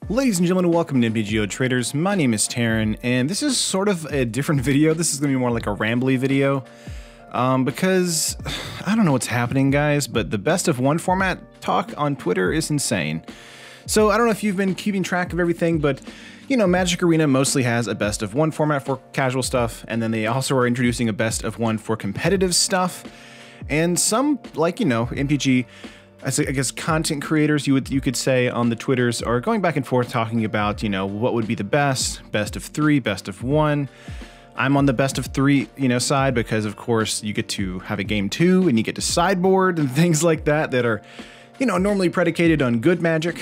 Ladies and gentlemen, welcome to MtG Traders. My name is Terran, and this is sort of a different video. This is going to be more like a rambly video, because I don't know what's happening, guys, but the best of one format talk on Twitter is insane. So I don't know if you've been keeping track of everything, but you know, Magic Arena mostly has a best of one format for casual stuff, and then they also are introducing a best of one for competitive stuff. And some, like, you know, MtG, I guess content creators, you could say, on the Twitters are going back and forth talking about, you know, what would be the best of three, best of one. I'm on the best of three, you know, side because, of course, you get to have a game two and you get to sideboard and things like that that are, you know, normally predicated on good Magic.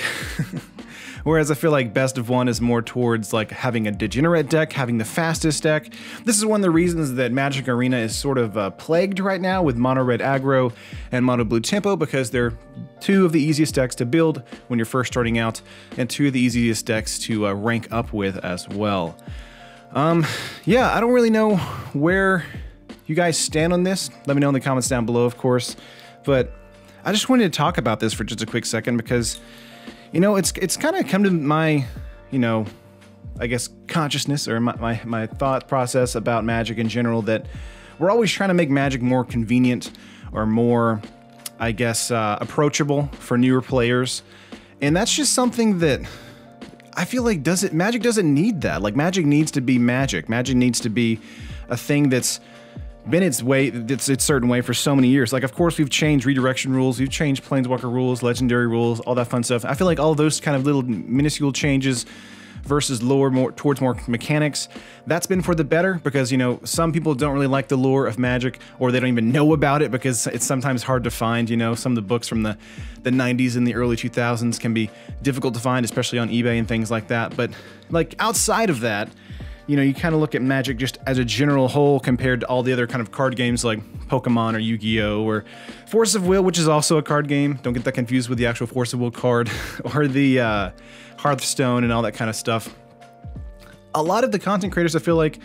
Whereas I feel like best of one is more towards like having a degenerate deck, having the fastest deck. This is one of the reasons that Magic Arena is sort of plagued right now with mono red aggro and mono blue tempo, because they're two of the easiest decks to build when you're first starting out, and two of the easiest decks to rank up with as well. Yeah, I don't really know where you guys stand on this. Let me know in the comments down below, of course. But I just wanted to talk about this for just a quick second because, you know, it's kind of come to my, you know, I guess consciousness or my thought process about Magic in general, that we're always trying to make Magic more convenient or more, I guess, approachable for newer players. And that's just something that I feel like Magic doesn't need that. Like, Magic needs to be Magic. Magic needs to be a thing that's been its certain way for so many years. Like, of course, we've changed redirection rules, we've changed planeswalker rules, legendary rules, all that fun stuff. I feel like all of those kind of little minuscule changes versus more towards more mechanics, that's been for the better, because, you know, some people don't really like the lore of Magic, or they don't even know about it because it's sometimes hard to find. You know, some of the books from the 90s and the early 2000s can be difficult to find, especially on eBay and things like that. But like, outside of that, you know, you kind of look at Magic just as a general whole compared to all the other kind of card games like Pokemon or Yu-Gi-Oh! Or Force of Will, which is also a card game. Don't get that confused with the actual Force of Will card, or the Hearthstone and all that kind of stuff. A lot of the content creators, I feel like,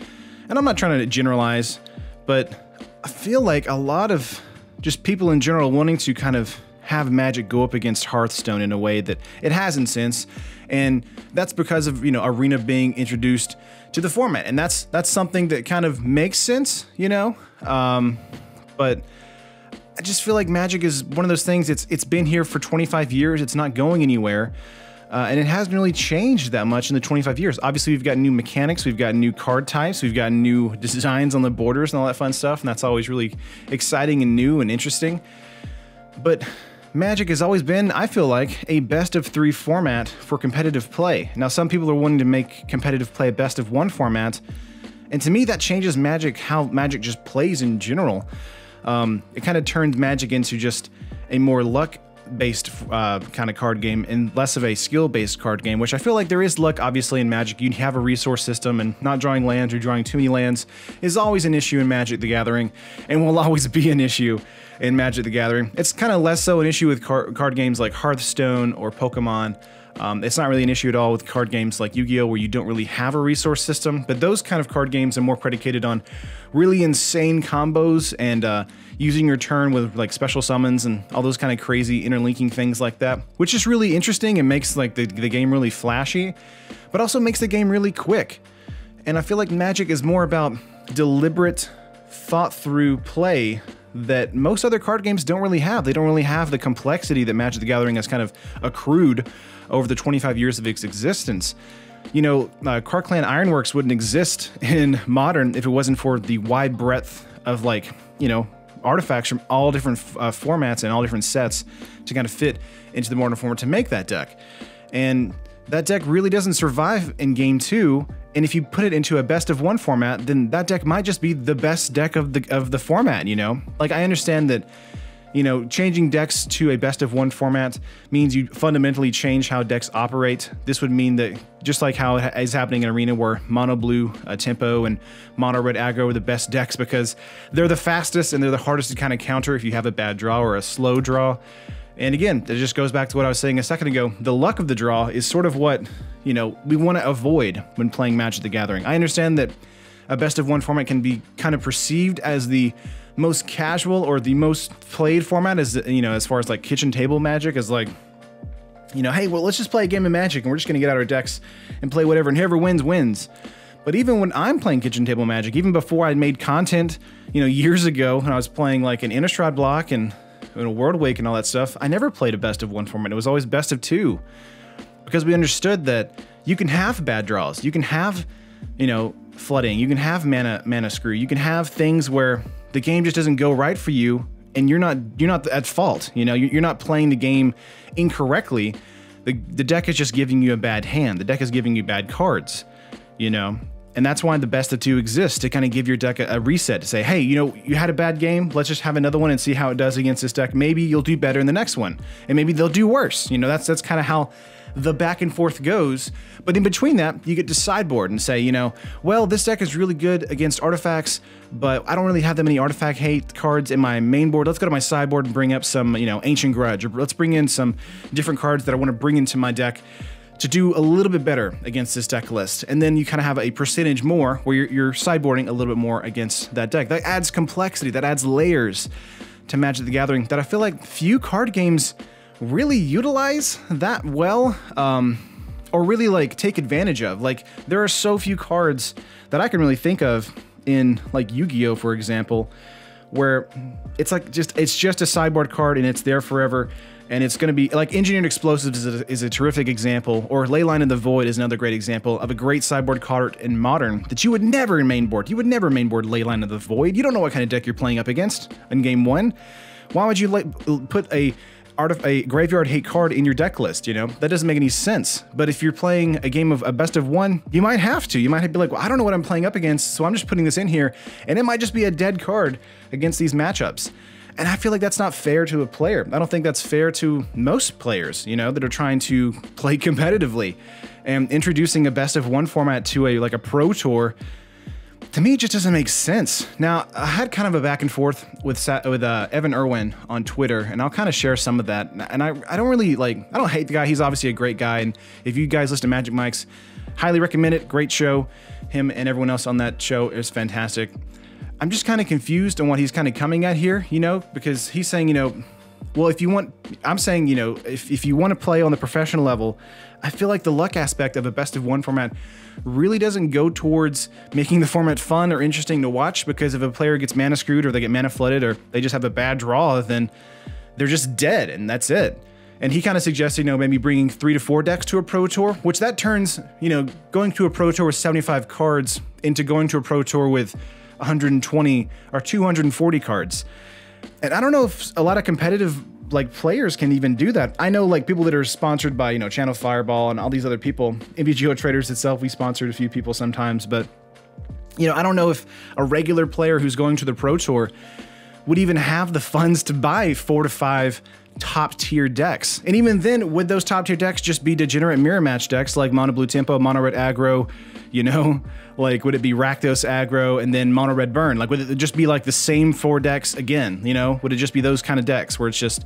and I'm not trying to generalize, but I feel like a lot of just people in general wanting to kind of have Magic go up against Hearthstone in a way that it hasn't since, and that's because of, you know, Arena being introduced to the format, and that's something that kind of makes sense, you know. But I just feel like Magic is one of those things. It's been here for 25 years. It's not going anywhere, and it hasn't really changed that much in the 25 years. Obviously, we've got new mechanics, we've got new card types, we've got new designs on the borders and all that fun stuff, and that's always really exciting and new and interesting. But Magic has always been, I feel like, a best of three format for competitive play. Now, some people are wanting to make competitive play a best of one format, and to me that changes Magic, how Magic just plays in general. It kind of turned Magic into just a more luck-based kind of card game and less of a skill-based card game, which I feel like there is luck, obviously, in Magic. You have a resource system, and not drawing lands or drawing too many lands is always an issue in Magic the Gathering, and will always be an issue in Magic the Gathering. It's kind of less so an issue with card games like Hearthstone or Pokemon. It's not really an issue at all with card games like Yu-Gi-Oh! Where you don't really have a resource system, but those kind of card games are more predicated on really insane combos and using your turn with like special summons and all those kind of crazy interlinking things like that, which is really interesting and makes like the game really flashy, but also makes the game really quick. And I feel like Magic is more about deliberate, thought-through play that most other card games don't really have. They don't really have the complexity that Magic the Gathering has kind of accrued over the 25 years of its existence. You know, Card Clan Ironworks wouldn't exist in Modern if it wasn't for the wide breadth of, like, you know, artifacts from all different formats and all different sets to kind of fit into the Modern format to make that deck. And that deck really doesn't survive in Game 2, and if you put it into a best of one format, then that deck might just be the best deck of the format, you know? Like, I understand that, you know, changing decks to a best of one format means you fundamentally change how decks operate. This would mean that, just like how it is happening in Arena, where mono blue tempo and mono red aggro are the best decks because they're the fastest and they're the hardest to kind of counter if you have a bad draw or a slow draw. And again, it just goes back to what I was saying a second ago. The luck of the draw is sort of what, you know, we want to avoid when playing Magic the Gathering. I understand that a best of one format can be kind of perceived as the most casual or the most played format, as, you know, as far as like kitchen table Magic, as like, you know, hey, well, let's just play a game of Magic and we're just going to get out our decks and play whatever, and whoever wins, wins. But even when I'm playing kitchen table Magic, even before I made content, you know, years ago when I was playing like an Innistrad block and a World Wake and all that stuff, I never played a best of one format. It was always best of two, because we understood that you can have bad draws, you can have, you know, flooding, you can have mana screw, you can have things where the game just doesn't go right for you, and you're not at fault. You know, you're not playing the game incorrectly. The deck is just giving you a bad hand. The deck is giving you bad cards, you know. And that's why the best of two exists, to kind of give your deck a reset, to say, hey, you know, you had a bad game, let's just have another one and see how it does against this deck. Maybe you'll do better in the next one, and maybe they'll do worse. You know, that's kind of how the back and forth goes. But in between that, you get to sideboard and say, you know, well, this deck is really good against artifacts, but I don't really have that many artifact hate cards in my main board. Let's go to my sideboard and bring up some, you know, Ancient Grudge, or let's bring in some different cards that I want to bring into my deck to do a little bit better against this deck list. And then you kind of have a percentage more where you're sideboarding a little bit more against that deck. That adds complexity, that adds layers to Magic the Gathering that I feel like few card games really utilize that well, or really like take advantage of. Like, there are so few cards that I can really think of in like Yu-Gi-Oh, for example, where it's like it's just a sideboard card and it's there forever. And it's going to be like Engineered Explosives is a terrific example, or Leyline in the Void is another great example of a great sideboard card in Modern that you would never mainboard. You would never mainboard Leyline in the Void. You don't know what kind of deck you're playing up against in game one. Why would you put a graveyard hate card in your deck list? You know, that doesn't make any sense. But if you're playing a game of a best of one, you might have to. You might be like, well, I don't know what I'm playing up against, so I'm just putting this in here, and it might just be a dead card against these matchups. And I feel like that's not fair to a player. I don't think that's fair to most players, you know, that are trying to play competitively. And introducing a best of one format to a Pro Tour, to me, it just doesn't make sense. Now, I had kind of a back and forth with Evan Irwin on Twitter, and I'll kind of share some of that. And I don't really I don't hate the guy. He's obviously a great guy. And if you guys listen to Magic Mike's, highly recommend it. Great show. Him and everyone else on that show is fantastic. I'm just kind of confused on what he's kind of coming at here, you know, because he's saying, you know, well, if you want, I'm saying, you know, if you want to play on the professional level, I feel like the luck aspect of a best of one format really doesn't go towards making the format fun or interesting to watch, because if a player gets mana screwed, or they get mana flooded, or they just have a bad draw, then they're just dead and that's it. And he kind of suggested, you know, maybe bringing 3 to 4 decks to a Pro Tour, which that turns, you know, going to a Pro Tour with 75 cards into going to a Pro Tour with 120 or 240 cards. And I don't know if a lot of competitive players can even do that. I know people that are sponsored by, you know, Channel Fireball and all these other people. MtG Traders itself, we sponsored a few people sometimes, but you know, I don't know if a regular player who's going to the Pro Tour would even have the funds to buy 4 to 5 top tier decks. And even then, would those top tier decks just be degenerate mirror match decks like Mono Blue Tempo, Mono Red Aggro, you know, would it be Rakdos Aggro and then Mono Red Burn? Would it just be the same 4 decks again, you know? Would it just be those kind of decks where it's just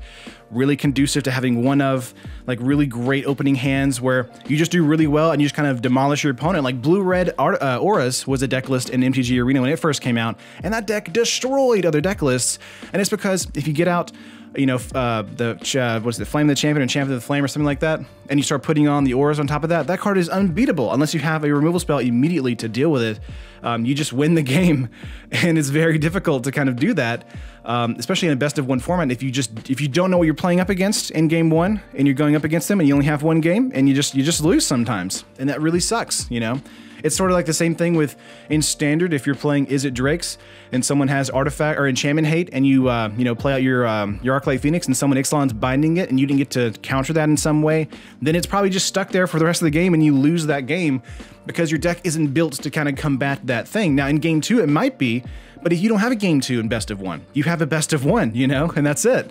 really conducive to having one of really great opening hands where you just do really well and you just kind of demolish your opponent? Blue Red Auras was a deck list in MTG Arena when it first came out, and that deck destroyed other deck lists. And it's because if you get out, you know, what's it, Flame of the Champion and Champion of the Flame or something like that, and you start putting on the auras on top of that, that card is unbeatable unless you have a removal spell immediately to deal with it. You just win the game, and it's very difficult to kind of do that, especially in a best of one format. If you don't know what you're playing up against in game one, and you're going up against them, and you only have one game, and you just lose sometimes, and that really sucks, you know. It's sort of like the same thing with in Standard. If you're playing Is It Drakes and someone has Artifact or Enchantment Hate, and you you know, play out your Arclight Phoenix and someone Ixalan's binding it and you didn't get to counter that in some way, then it's probably just stuck there for the rest of the game and you lose that game because your deck isn't built to kind of combat that thing. Now in game 2 it might be, but if you don't have a game 2 in best of 1, you have a best of 1, you know, and that's it.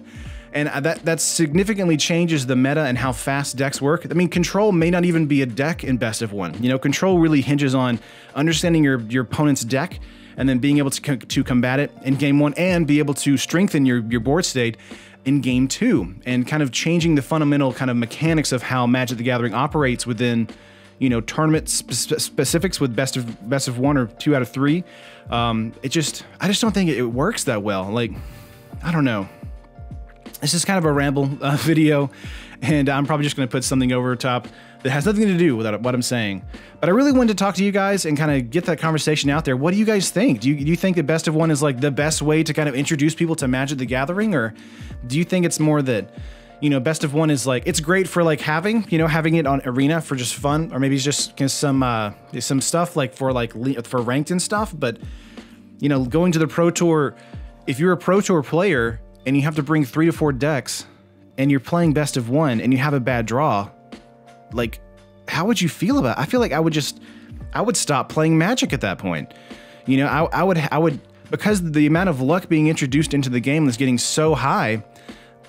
And that significantly changes the meta and how fast decks work. I mean, Control may not even be a deck in best of 1. You know, Control really hinges on understanding your opponent's deck and then being able to combat it in game 1 and be able to strengthen your board state in game 2 and kind of changing the fundamental kind of mechanics of how Magic the Gathering operates within, you know, tournament specifics with best of 1 or 2 out of 3. I just don't think it works that well. I don't know. This is kind of a ramble video, and I'm probably just going to put something over top that has nothing to do with what I'm saying. But I really wanted to talk to you guys and kind of get that conversation out there. What do you guys think? Do you think that best of one is like the best way to kind of introduce people to Magic the Gathering, or do you think it's more that, you know, best of one is like, it's great for like having it on Arena for just fun, or maybe it's just some stuff like for ranked and stuff, but you know, going to the Pro Tour, if you're a Pro Tour player and you have to bring 3 to 4 decks and you're playing best of one and you have a bad draw, like, how would you feel about it? I feel like I would stop playing Magic at that point. You know, I would, because the amount of luck being introduced into the game is getting so high,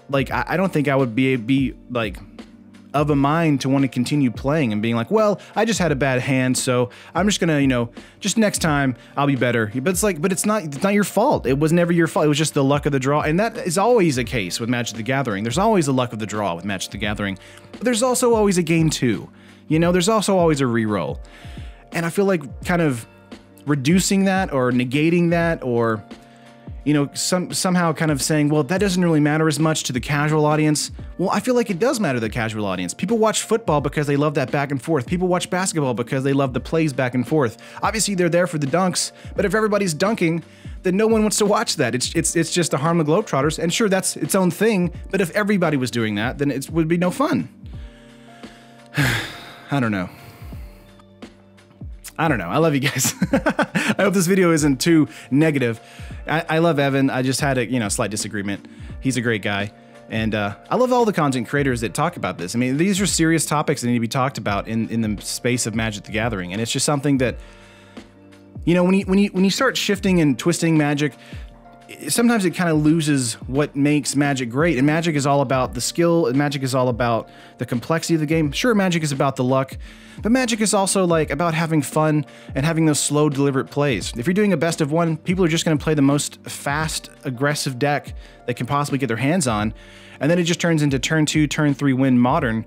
like, I don't think I would be like of a mind to want to continue playing and being like, well, I just had a bad hand, so I'm just gonna, you know, just next time I'll be better. But it's like, but it's not your fault. It was never your fault. It was just the luck of the draw, and that is always a case with Magic the Gathering. There's always the luck of the draw with Magic the Gathering, but there's also always a game 2. You know, there's also always a reroll, and I feel like kind of reducing that or negating that, or you know, somehow kind of saying, well, that doesn't really matter as much to the casual audience. Well, I feel like it does matter to the casual audience. People watch football because they love that back and forth. People watch basketball because they love the plays back and forth. Obviously, they're there for the dunks, but if everybody's dunking, then no one wants to watch that. It's just a Harlem Globetrotters, and sure, that's its own thing, but if everybody was doing that, then it would be no fun. I don't know. I love you guys. I hope this video isn't too negative. I love Evan. I just had a slight disagreement. He's a great guy. And I love all the content creators that talk about this. I mean, these are serious topics that need to be talked about in the space of Magic the Gathering. And it's just something that, you know, when you start shifting and twisting Magic, sometimes it kind of loses what makes Magic great. And Magic is all about the skill, and Magic is all about the complexity of the game. Sure, Magic is about the luck, but Magic is also like about having fun and having those slow, deliberate plays. If you're doing a best of one, people are just going to play the most fast, aggressive deck they can possibly get their hands on, and then it just turns into turn 2, turn 3 win Modern.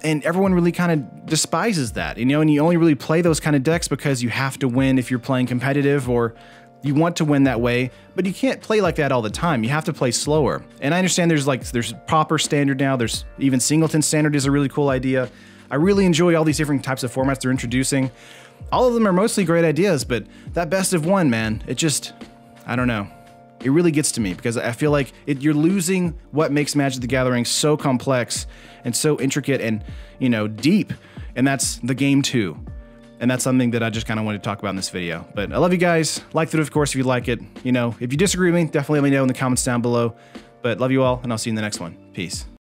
And everyone really kind of despises that, you know, and you only really play those kind of decks because you have to win if you're playing competitive, or you want to win that way, but you can't play like that all the time. You have to play slower. And I understand there's proper standard now. There's even singleton standard is a really cool idea. I really enjoy all these different types of formats they're introducing. All of them are mostly great ideas, but that best of one, man, it just, I don't know. It really gets to me because I feel like you're losing what makes Magic the Gathering so complex and so intricate and, you know, deep. And that's the game 2. And that's something that I just kind of wanted to talk about in this video. But I love you guys. Like the video, of course, if you like it. You know, if you disagree with me, definitely let me know in the comments down below. But love you all, and I'll see you in the next one. Peace.